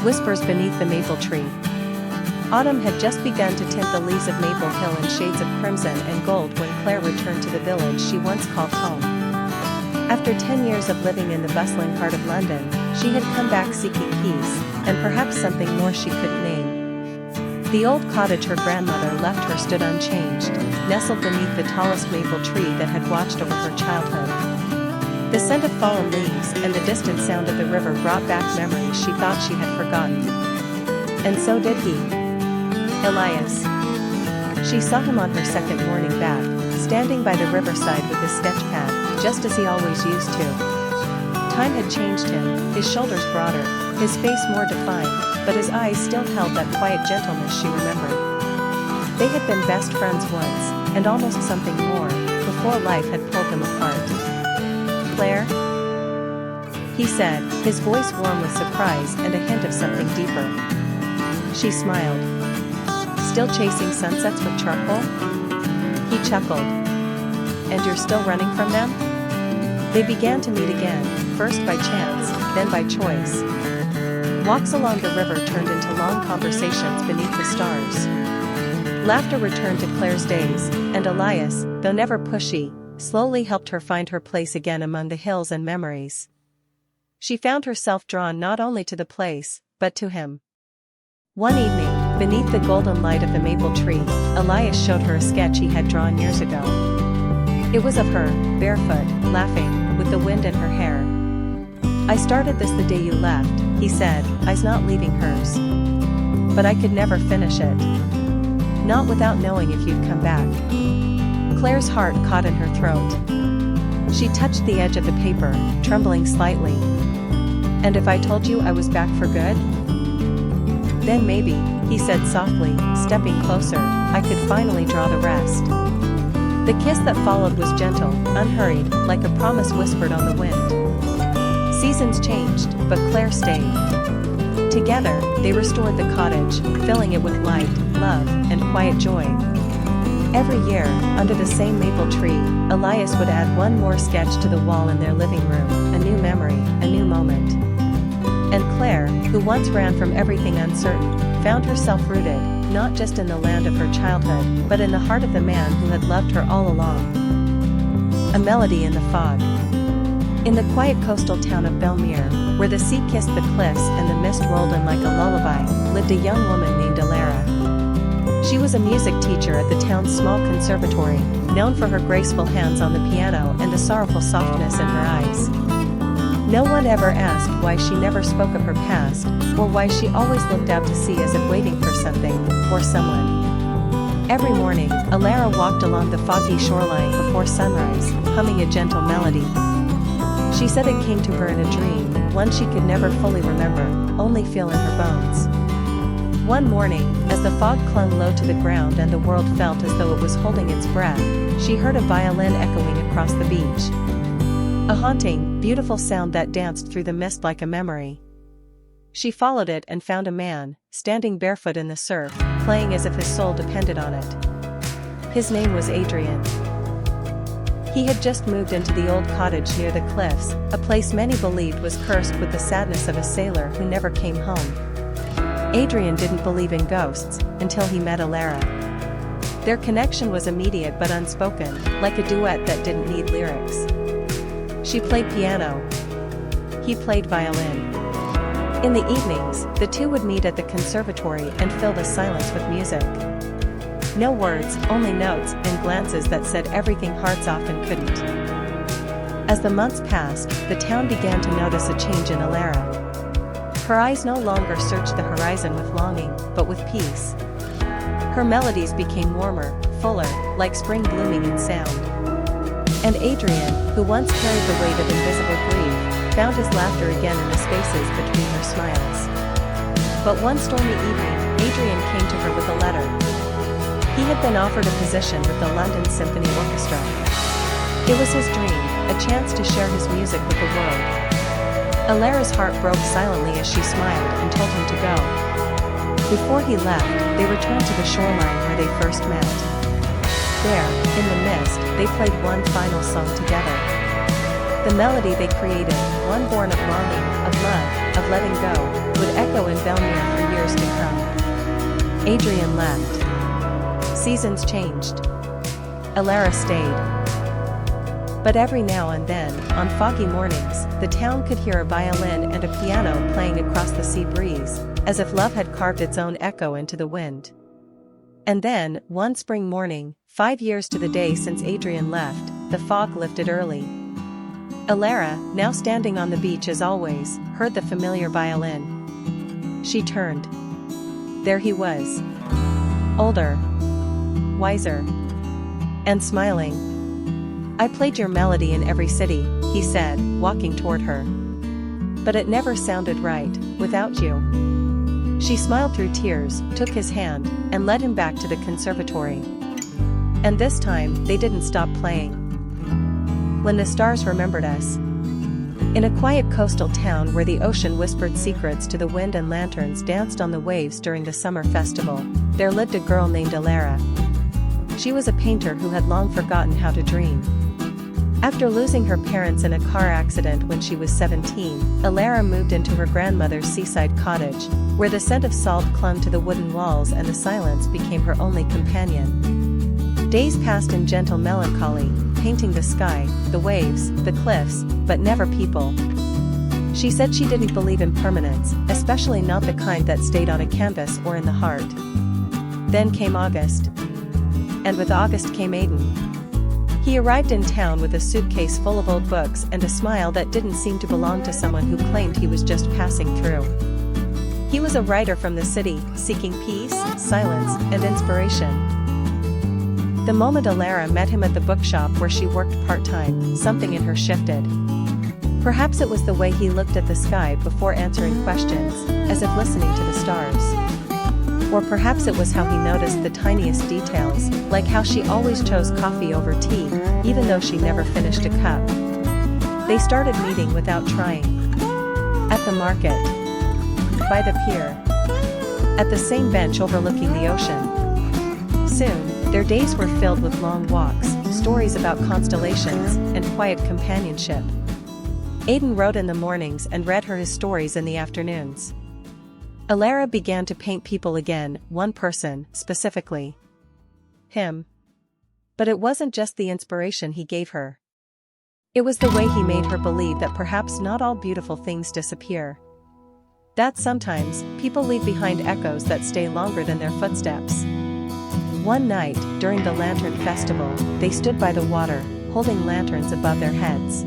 Whispers beneath the maple tree. Autumn had just begun to tint the leaves of Maple Hill in shades of crimson and gold when Claire returned to the village she once called home. After 10 years of living in the bustling heart of London, she had come back seeking peace, and perhaps something more she couldn't name. The old cottage her grandmother left her stood unchanged, nestled beneath the tallest maple tree that had watched over her childhood. The scent of fallen leaves and the distant sound of the river brought back memories she thought she had forgotten. And so did he. Elias. She saw him on her second morning back, standing by the riverside with his sketch pad, just as he always used to. Time had changed him, his shoulders broader, his face more defined, but his eyes still held that quiet gentleness she remembered. They had been best friends once, and almost something more, before life had pulled them apart. "Claire?" he said, his voice warm with surprise and a hint of something deeper. She smiled. "Still chasing sunsets with charcoal?" He chuckled. "And you're still running from them?" They began to meet again, first by chance, then by choice. Walks along the river turned into long conversations beneath the stars. Laughter returned to Claire's days, and Elias, though never pushy, slowly helped her find her place again among the hills and memories. She found herself drawn not only to the place, but to him. One evening, beneath the golden light of the maple tree, Elias showed her a sketch he had drawn years ago. It was of her, barefoot, laughing, with the wind in her hair. "I started this the day you left," he said, eyes not leaving hers. "But I could never finish it. Not without knowing if you'd come back." Claire's heart caught in her throat. She touched the edge of the paper, trembling slightly. "And if I told you I was back for good?" "Then maybe," he said softly, stepping closer, "I could finally draw the rest." The kiss that followed was gentle, unhurried, like a promise whispered on the wind. Seasons changed, but Claire stayed. Together, they restored the cottage, filling it with light, love, and quiet joy. Every year, under the same maple tree, Elias would add one more sketch to the wall in their living room, a new memory, a new moment. And Claire, who once ran from everything uncertain, found herself rooted, not just in the land of her childhood, but in the heart of the man who had loved her all along. A melody in the fog. In the quiet coastal town of Belmere, where the sea kissed the cliffs and the mist rolled in like a lullaby, lived a young woman named Alara. She was a music teacher at the town's small conservatory, known for her graceful hands on the piano and the sorrowful softness in her eyes. No one ever asked why she never spoke of her past, or why she always looked out to sea as if waiting for something, or someone. Every morning, Alara walked along the foggy shoreline before sunrise, humming a gentle melody. She said it came to her in a dream, one she could never fully remember, only feel in her bones. One morning, as the fog clung low to the ground and the world felt as though it was holding its breath, she heard a violin echoing across the beach. A haunting, beautiful sound that danced through the mist like a memory. She followed it and found a man, standing barefoot in the surf, playing as if his soul depended on it. His name was Adrian. He had just moved into the old cottage near the cliffs, a place many believed was cursed with the sadness of a sailor who never came home. Adrian didn't believe in ghosts, until he met Alara. Their connection was immediate but unspoken, like a duet that didn't need lyrics. She played piano. He played violin. In the evenings, the two would meet at the conservatory and fill the silence with music. No words, only notes and glances that said everything hearts often couldn't. As the months passed, the town began to notice a change in Alara. Her eyes no longer searched the horizon with longing, but with peace. Her melodies became warmer, fuller, like spring blooming in sound. And Adrian, who once carried the weight of invisible grief, found his laughter again in the spaces between her smiles. But one stormy evening, Adrian came to her with a letter. He had been offered a position with the London Symphony Orchestra. It was his dream, a chance to share his music with the world. Alara's heart broke silently as she smiled and told him to go. Before he left, they returned to the shoreline where they first met. There, in the mist, they played one final song together. The melody they created, one born of longing, of love, of letting go, would echo in Belmere for years to come. Adrian left. Seasons changed. Elara stayed. But every now and then, on foggy mornings, the town could hear a violin and a piano playing across the sea breeze, as if love had carved its own echo into the wind. And then, one spring morning, 5 years to the day since Adrian left, the fog lifted early. Elara, now standing on the beach as always, heard the familiar violin. She turned. There he was. Older. Wiser. And smiling. "I played your melody in every city," he said, walking toward her. "But it never sounded right, without you." She smiled through tears, took his hand, and led him back to the conservatory. And this time, they didn't stop playing. When the Stars Remembered Us. In a quiet coastal town where the ocean whispered secrets to the wind and lanterns danced on the waves during the summer festival, there lived a girl named Elara. She was a painter who had long forgotten how to dream. After losing her parents in a car accident when she was 17, Elara moved into her grandmother's seaside cottage, where the scent of salt clung to the wooden walls and the silence became her only companion. Days passed in gentle melancholy, painting the sky, the waves, the cliffs, but never people. She said she didn't believe in permanence, especially not the kind that stayed on a canvas or in the heart. Then came August. And with August came Aiden. He arrived in town with a suitcase full of old books and a smile that didn't seem to belong to someone who claimed he was just passing through. He was a writer from the city, seeking peace, silence, and inspiration. The moment Elara met him at the bookshop where she worked part-time, something in her shifted. Perhaps it was the way he looked at the sky before answering questions, as if listening to the stars. Or perhaps it was how he noticed the tiniest details, like how she always chose coffee over tea, even though she never finished a cup. They started meeting without trying. At the market. By the pier. At the same bench overlooking the ocean. Soon, their days were filled with long walks, stories about constellations, and quiet companionship. Aiden wrote in the mornings and read her his stories in the afternoons. Elara began to paint people again, one person, specifically. Him. But it wasn't just the inspiration he gave her. It was the way he made her believe that perhaps not all beautiful things disappear. That sometimes, people leave behind echoes that stay longer than their footsteps. One night, during the Lantern Festival, they stood by the water, holding lanterns above their heads.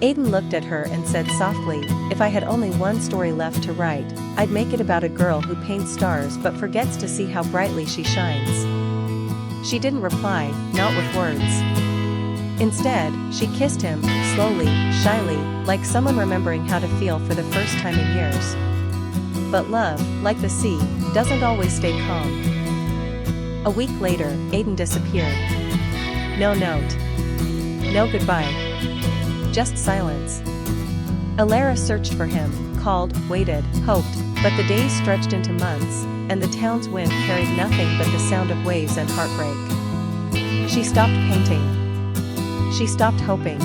Aiden looked at her and said softly, "If I had only one story left to write, I'd make it about a girl who paints stars but forgets to see how brightly she shines." She didn't reply, not with words. Instead, she kissed him, slowly, shyly, like someone remembering how to feel for the first time in years. But love, like the sea, doesn't always stay calm. A week later, Aiden disappeared. No note. No goodbye. Just silence. Elara searched for him, called, waited, hoped, but the days stretched into months, and the town's wind carried nothing but the sound of waves and heartbreak. She stopped painting. She stopped hoping.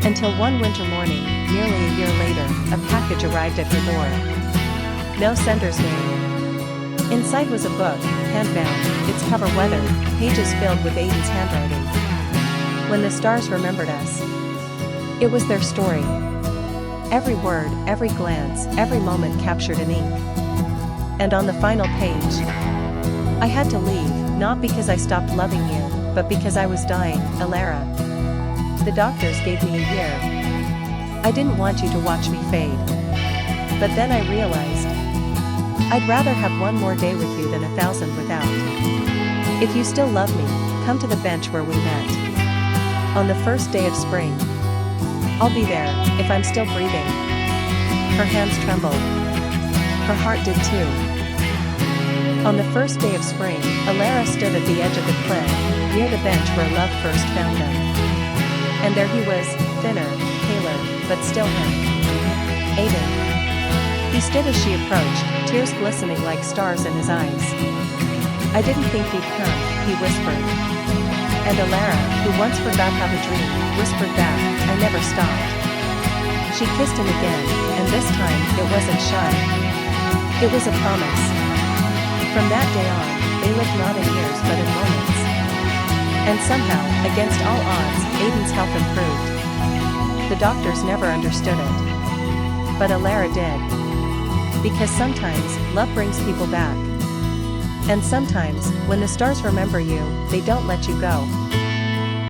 Until one winter morning, nearly a year later, a package arrived at her door. No sender's name. Inside was a book, hand-bound, its cover weathered, pages filled with Aiden's handwriting. When the Stars Remembered Us. It was their story. Every word, every glance, every moment captured in ink. And on the final page, "I had to leave, not because I stopped loving you, but because I was dying, Elara. The doctors gave me a year. I didn't want you to watch me fade. But then I realized, I'd rather have one more day with you than 1,000 without. If you still love me, come to the bench where we met. On the first day of spring. I'll be there, if I'm still breathing." Her hands trembled. Her heart did too. On the first day of spring, Elara stood at the edge of the cliff, near the bench where love first found them. And there he was, thinner, paler, but still him. Aiden. He stood as she approached, tears glistening like stars in his eyes. "I didn't think you'd come," he whispered. And Elara, who once forgot how to dream, whispered back, "I never stopped." She kissed him again, and this time, it wasn't shy. It was a promise. From that day on, they lived not in years but in moments. And somehow, against all odds, Aidan's health improved. The doctors never understood it. But Alara did. Because sometimes, love brings people back. And sometimes, when the stars remember you, they don't let you go.